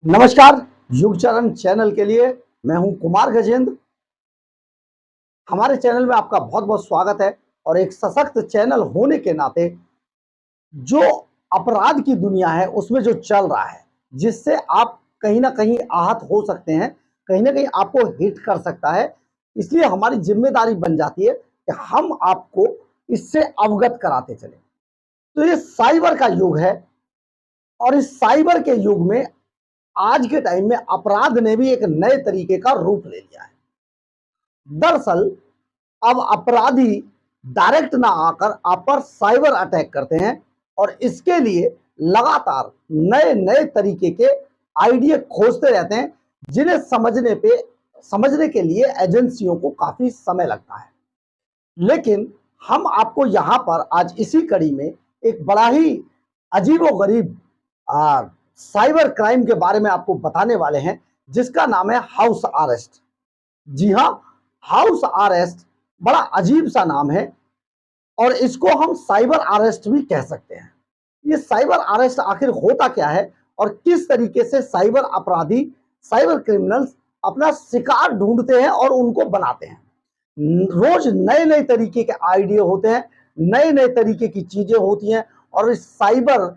नमस्कार। युगचरण चैनल के लिए मैं हूं कुमार गजेंद्र। हमारे चैनल में आपका बहुत बहुत स्वागत है। और एक सशक्त चैनल होने के नाते जो अपराध की दुनिया है उसमें जो चल रहा है, जिससे आप कहीं ना कहीं आहत हो सकते हैं, कहीं ना कहीं आपको हिट कर सकता है, इसलिए हमारी जिम्मेदारी बन जाती है कि हम आपको इससे अवगत कराते चले। तो ये साइबर का युग है और इस साइबर के युग में आज के टाइम में अपराध ने भी एक नए तरीके का रूप ले लिया है। दरअसल अब अपराधी डायरेक्ट ना आकर आप पर साइबर अटैक करते हैं और इसके लिए लगातार नए नए तरीके के आइडिया खोजते रहते हैं, जिन्हें समझने के लिए एजेंसियों को काफी समय लगता है। लेकिन हम आपको यहां पर आज इसी कड़ी में एक बड़ा ही अजीबोगरीब साइबर क्राइम के बारे में आपको बताने वाले हैं, जिसका नाम है हाउस अरेस्ट। जी हाँ, हाउस अरेस्ट बड़ा अजीब सा नाम है और इसको हम साइबर अरेस्ट भी कह सकते हैं। ये साइबर अरेस्ट आखिर होता क्या है और किस तरीके से साइबर अपराधी, साइबर क्रिमिनल्स अपना शिकार ढूंढते हैं और उनको बनाते हैं। रोज नए नए तरीके के आइडिया होते हैं, नए नए तरीके की चीजें होती हैं और इस साइबर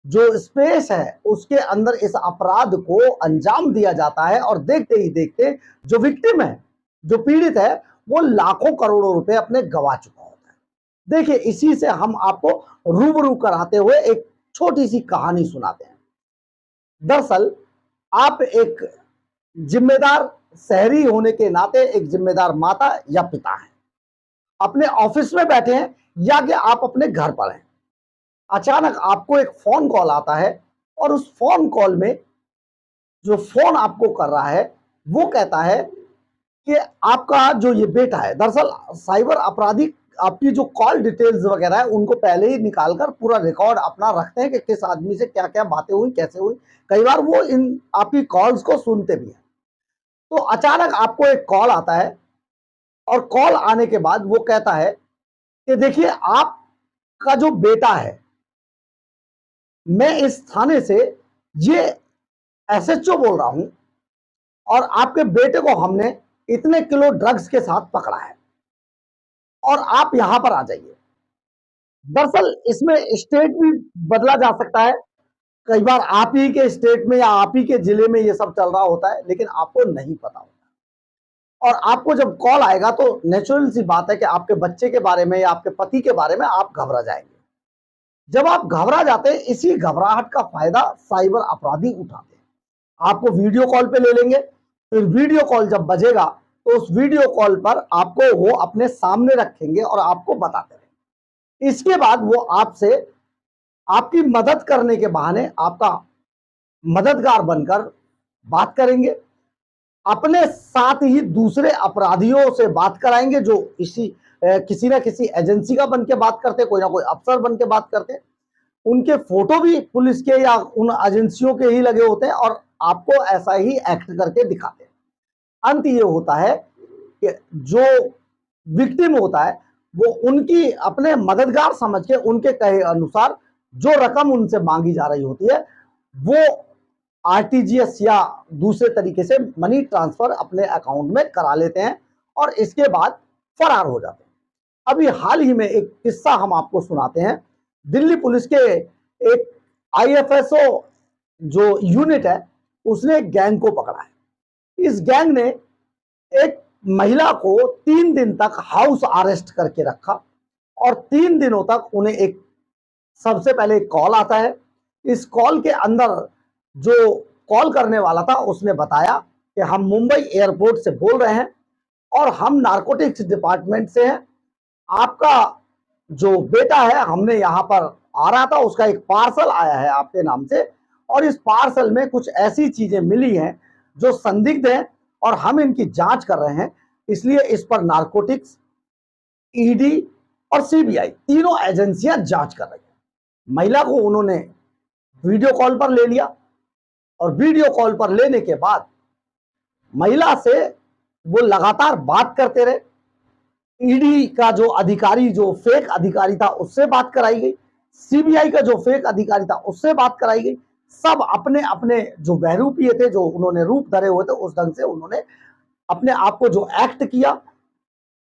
जो स्पेस है उसके अंदर इस अपराध को अंजाम दिया जाता है और देखते ही देखते जो विक्टिम है, जो पीड़ित है, वो लाखों करोड़ों रुपए अपने गवा चुका होता है। देखिए, इसी से हम आपको रूबरू कराते हुए एक छोटी सी कहानी सुनाते हैं। दरअसल आप एक जिम्मेदार शहरी होने के नाते एक जिम्मेदार माता या पिता हैं, अपने ऑफिस में बैठे हैं या कि आप अपने घर पर हैं। अचानक आपको एक फोन कॉल आता है और उस फोन कॉल में जो फोन आपको कर रहा है वो कहता है कि आपका जो ये बेटा है, दरअसल साइबर अपराधी आपकी जो कॉल डिटेल्स वगैरह है उनको पहले ही निकालकर पूरा रिकॉर्ड अपना रखते हैं कि किस आदमी से क्या क्या बातें हुई, कैसे हुई। कई बार वो इन आपकी कॉल्स को सुनते भी हैं। तो अचानक आपको एक कॉल आता है और कॉल आने के बाद वो कहता है कि देखिए, आपका जो बेटा है, मैं इस थाने से ये एसएचओ बोल रहा हूं और आपके बेटे को हमने इतने किलो ड्रग्स के साथ पकड़ा है और आप यहां पर आ जाइए। दरअसल इसमें स्टेट भी बदला जा सकता है। कई बार आप ही के स्टेट में या आप ही के जिले में ये सब चल रहा होता है, लेकिन आपको नहीं पता होता। और आपको जब कॉल आएगा तो नेचुरल सी बात है कि आपके बच्चे के बारे में या आपके पति के बारे में आप घबरा जाएंगे। जब आप घबरा जाते हैं, इसी घबराहट का फायदा साइबर अपराधी उठाते हैं। आपको वीडियो कॉल पे ले लेंगे, फिर वीडियो कॉल जब बजेगा तो उस वीडियो कॉल पर आपको वो अपने सामने रखेंगे और आपको बताते रहेंगे। इसके बाद वो आपसे आपकी मदद करने के बहाने आपका मददगार बनकर बात करेंगे, अपने साथ ही दूसरे अपराधियों से बात कराएंगे जो किसी ना किसी एजेंसी का बन के बात करते, कोई ना कोई अफसर बन के बात करते। उनके फोटो भी पुलिस के या उन एजेंसियों के ही लगे होते हैं और आपको ऐसा ही एक्ट करके दिखाते हैं। अंत ये होता है कि जो विक्टिम होता है वो उनकी अपने मददगार समझ के उनके कहे अनुसार जो रकम उनसे मांगी जा रही होती है वो आरटीजीएस या दूसरे तरीके से मनी ट्रांसफर अपने अकाउंट में करा लेते हैं और इसके बाद फरार हो जाते हैं। अभी हाल ही में एक किस्सा हम आपको सुनाते हैं। दिल्ली पुलिस के एक आईएफएसओ जो यूनिट है उसने एक गैंग को पकड़ा है। इस गैंग ने एक महिला को 3 दिन तक हाउस अरेस्ट करके रखा और 3 दिनों तक उन्हें एक सबसे पहले एक कॉल आता है। इस कॉल के अंदर जो कॉल करने वाला था उसने बताया कि हम मुंबई एयरपोर्ट से बोल रहे हैं और हम नारकोटिक्स डिपार्टमेंट से हैं। आपका जो बेटा है, हमने यहाँ पर आ रहा था, उसका एक पार्सल आया है आपके नाम से और इस पार्सल में कुछ ऐसी चीजें मिली हैं जो संदिग्ध हैं और हम इनकी जांच कर रहे हैं। इसलिए इस पर नारकोटिक्स, ईडी और सीबीआई तीनों एजेंसियां जांच कर रही हैं। महिला को उन्होंने वीडियो कॉल पर ले लिया और वीडियो कॉल पर लेने के बाद महिला से वो लगातार बात करते रहे। ईडी का जो अधिकारी, जो फेक अधिकारी था, उससे बात कराई गई। सीबीआई का जो फेक अधिकारी था उससे बात कराई गई। सब अपने अपने जो बहरूपीय थे, जो उन्होंने रूप धरे हुए थे, उस ढंग से उन्होंने अपने आप को जो एक्ट किया।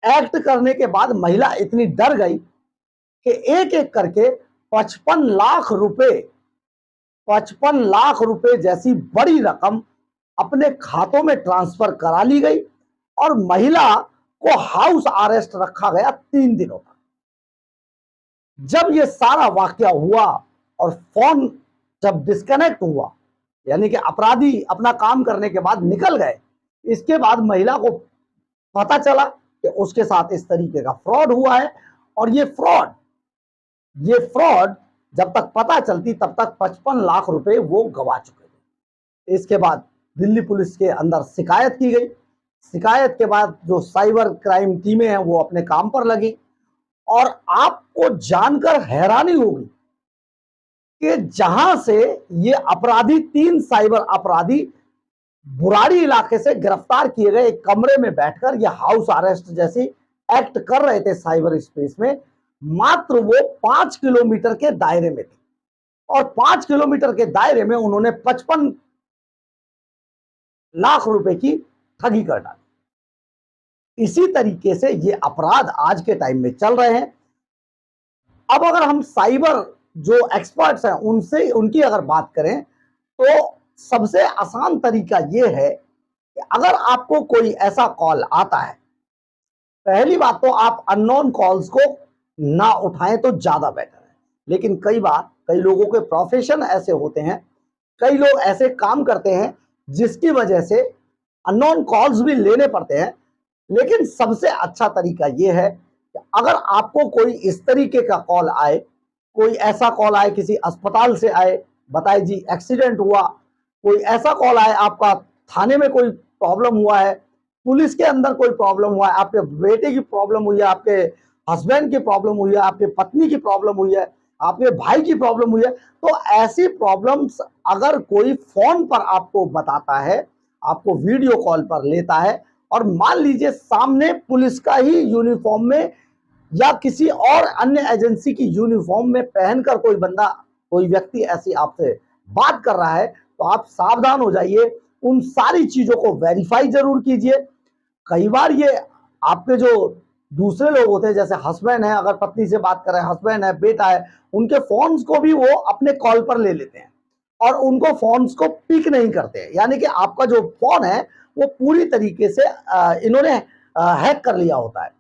एक्ट करने के बाद महिला इतनी डर गई कि एक एक करके 55 लाख रुपए जैसी बड़ी रकम अपने खातों में ट्रांसफर करा ली गई और महिला को हाउस अरेस्ट रखा गया 3 दिनों तक। जब ये सारा वाकया हुआ और फोन जब डिस्कनेक्ट हुआ, यानी कि अपराधी अपना काम करने के बाद निकल गए, इसके बाद महिला को पता चला कि उसके साथ इस तरीके का फ्रॉड हुआ है। और ये फ्रॉड जब तक पता चलती तब तक 55 लाख रुपए वो गवा चुके थे। इसके बाद दिल्ली पुलिस के अंदर शिकायत की गई। शिकायत के बाद जो साइबर क्राइम टीमें हैं वो अपने काम पर लगी। और आपको जानकर हैरानी होगी कि जहां से ये अपराधी, 3 साइबर अपराधी बुराड़ी इलाके से गिरफ्तार किए गए, एक कमरे में बैठकर ये हाउस अरेस्ट जैसी एक्ट कर रहे थे साइबर स्पेस में, मात्र वो 5 किलोमीटर के दायरे में थे और 5 किलोमीटर के दायरे में उन्होंने 55 लाख रुपए की ठगी कर डाली। इसी तरीके से ये अपराध आज के टाइम में चल रहे हैं। अब अगर हम साइबर जो एक्सपर्ट्स हैं उनसे, उनकी अगर बात करें तो सबसे आसान तरीका यह है कि अगर आपको कोई ऐसा कॉल आता है, पहली बात तो आप अननोन कॉल्स को ना उठाएं तो ज्यादा बेटर है। लेकिन कई बार कई लोगों के प्रोफेशन ऐसे होते हैं, कई लोग ऐसे काम करते हैं जिसकी वजह से अननोन कॉल्स भी लेने पड़ते हैं। लेकिन सबसे अच्छा तरीका यह है कि अगर आपको कोई इस तरीके का कॉल आए, कोई ऐसा कॉल आए, किसी अस्पताल से आए, बताए जी एक्सीडेंट हुआ, कोई ऐसा कॉल आए, आपका थाने में कोई प्रॉब्लम हुआ है, पुलिस के अंदर कोई प्रॉब्लम हुआ है, आपके बेटे की प्रॉब्लम हुई है, आपके हस्बैंड की प्रॉब्लम हुई है, आपके पत्नी की प्रॉब्लम हुई है, आपके भाई की प्रॉब्लम हुई है, तो ऐसी प्रॉब्लम्स अगर कोई फोन पर आपको बताता है, आपको वीडियो कॉल पर लेता है और मान लीजिए सामने पुलिस का ही यूनिफॉर्म में या किसी और अन्य एजेंसी की यूनिफॉर्म में पहनकर कोई बंदा, कोई व्यक्ति ऐसी आपसे बात कर रहा है, तो आप सावधान हो जाइए। उन सारी चीजों को वेरीफाई जरूर कीजिए। कई बार ये आपके जो दूसरे लोग होते हैं, जैसे हस्बैंड है, अगर पत्नी से बात कर रहे हैं, हस्बैंड है, बेटा है, उनके फोन्स को भी वो अपने कॉल पर ले लेते हैं और उनको फोन्स को पिक नहीं करते हैं। यानी कि आपका जो फोन है वो पूरी तरीके से इन्होंने हैक कर लिया होता है।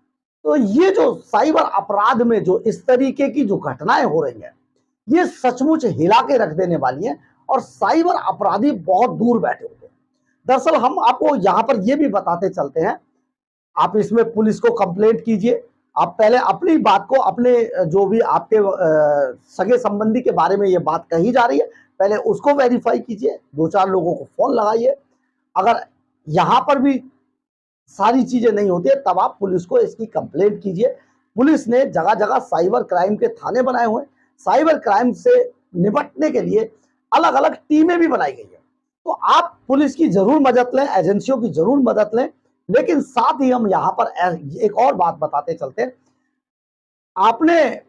तो ये जो साइबर अपराध में जो इस तरीके की जो घटनाएं हो रही हैं, ये सचमुच हिला के रख देने वाली हैं और साइबर अपराधी बहुत दूर बैठे होते हैं। दरअसल हम आपको यहां पर यह भी बताते चलते हैं, आप इसमें पुलिस को कंप्लेंट कीजिए। आप पहले अपनी बात को, अपने जो भी आपके सगे संबंधी के बारे में ये बात कही जा रही है, पहले उसको वेरीफाई कीजिए, 2-4 लोगों को फोन लगाइए। अगर यहां पर भी सारी चीजें नहीं होती है तब आप पुलिस को इसकी कंप्लेंट कीजिए। पुलिस ने जगह जगह साइबर क्राइम के थाने बनाए हुए हैं। साइबर क्राइम से निपटने के लिए अलग अलग टीमें भी बनाई गई है। तो आप पुलिस की जरूर मदद लें, एजेंसियों की जरूर मदद लें। लेकिन साथ ही हम यहां पर एक और बात बताते चलते हैं। आपने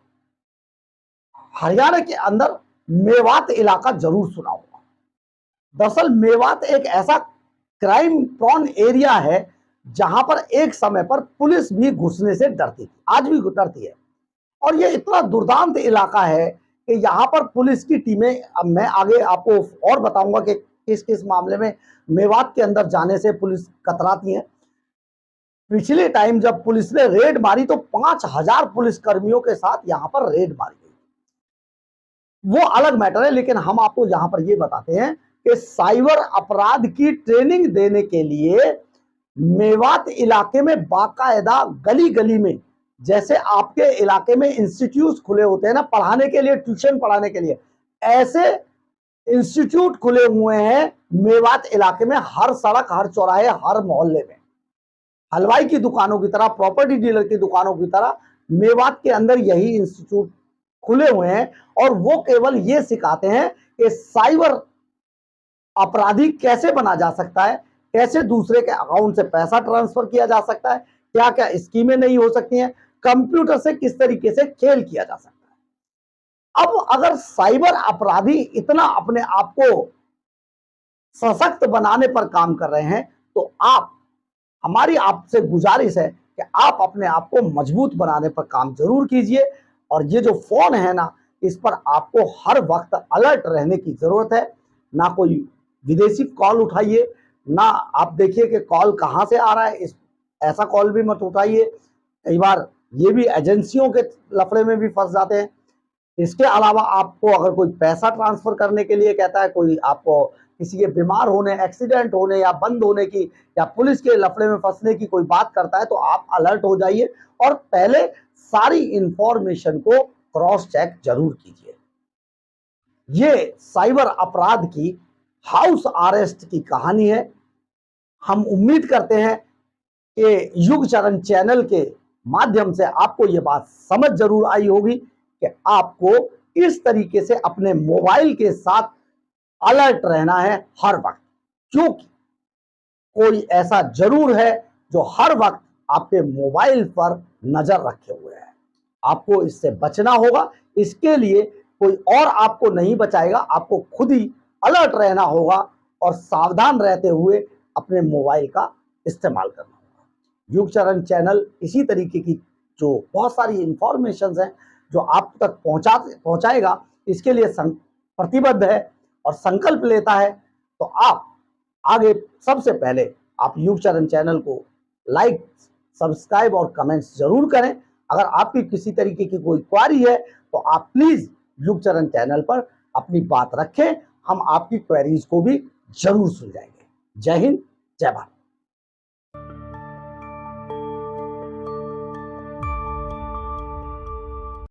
हरियाणा के अंदर मेवात इलाका जरूर सुना होगा। दरअसल मेवात एक ऐसा क्राइम प्रॉन एरिया है जहां पर एक समय पर पुलिस भी घुसने से डरती थी, आज भी डरती है। और ये इतना दुर्दांत इलाका है कि यहाँ पर पुलिस की टीमें, अब मैं आगे आपको और बताऊंगा कि किस किस मामले में मेवात के अंदर जाने से पुलिस कतराती है। पिछले टाइम जब पुलिस ने रेड मारी तो 5000 पुलिस कर्मियों के साथ यहाँ पर रेड मारी गई, वो अलग मैटर है। लेकिन हम आपको यहाँ पर ये बताते हैं कि साइबर अपराध की ट्रेनिंग देने के लिए मेवात इलाके में बाकायदा गली गली में, जैसे आपके इलाके में इंस्टीट्यूट खुले होते हैं ना पढ़ाने के लिए, ट्यूशन पढ़ाने के लिए, ऐसे इंस्टीट्यूट खुले हुए हैं मेवात इलाके में। हर सड़क, हर चौराहे, हर मोहल्ले में, हलवाई की दुकानों की तरह, प्रॉपर्टी डीलर की दुकानों की तरह मेवात के अंदर यही इंस्टीट्यूट खुले हुए हैं। और वो केवल ये सिखाते हैं कि साइबर अपराधी कैसे बना जा सकता है, कैसे दूसरे के अकाउंट से पैसा ट्रांसफर किया जा सकता है, क्या क्या स्कीमें नहीं हो सकती हैं, कंप्यूटर से किस तरीके से खेल किया जा सकता है। अब अगर साइबर अपराधी इतना अपने आप को सशक्त बनाने पर काम कर रहे हैं, तो हमारी आपसे गुजारिश है कि आप अपने आप को मजबूत बनाने पर काम जरूर कीजिए। और ये जो फोन है ना, इस पर आपको हर वक्त अलर्ट रहने की जरूरत है। ना कोई विदेशी कॉल उठाइए, ना आप देखिए कि कॉल कहां से आ रहा है, ऐसा कॉल भी मत उठाइए। कई बार ये भी एजेंसियों के लफड़े में भी फंस जाते हैं। इसके अलावा आपको अगर कोई पैसा ट्रांसफर करने के लिए कहता है, कोई आपको किसी के बीमार होने, एक्सीडेंट होने या बंद होने की, या पुलिस के लफड़े में फंसने की कोई बात करता है, तो आप अलर्ट हो जाइए और पहले सारी इंफॉर्मेशन को क्रॉस चेक जरूर कीजिए। ये साइबर अपराध की हाउस अरेस्ट की कहानी है। हम उम्मीद करते हैं कि युग चरण चैनल के माध्यम से आपको यह बात समझ जरूर आई होगी कि आपको इस तरीके से अपने मोबाइल के साथ अलर्ट रहना है हर वक्त, क्योंकि कोई ऐसा जरूर है जो हर वक्त आपके मोबाइल पर नजर रखे हुए है। आपको इससे बचना होगा। इसके लिए कोई और आपको नहीं बचाएगा, आपको खुद ही अलर्ट रहना होगा और सावधान रहते हुए अपने मोबाइल का इस्तेमाल करना होगा। युग चरण चैनल इसी तरीके की जो बहुत सारी इंफॉर्मेशन हैं जो आप तक पहुंचाएगा, इसके लिए प्रतिबद्ध है और संकल्प लेता है। तो आप आगे सबसे पहले आप युग चरण चैनल को लाइक, सब्सक्राइब और कमेंट्स जरूर करें। अगर आपकी किसी तरीके की कोई क्वारी है तो आप प्लीज युग चरण चैनल पर अपनी बात रखें, हम आपकी क्वेरीज को भी जरूर सुलझाएंगे। जय हिंद, जय भारत।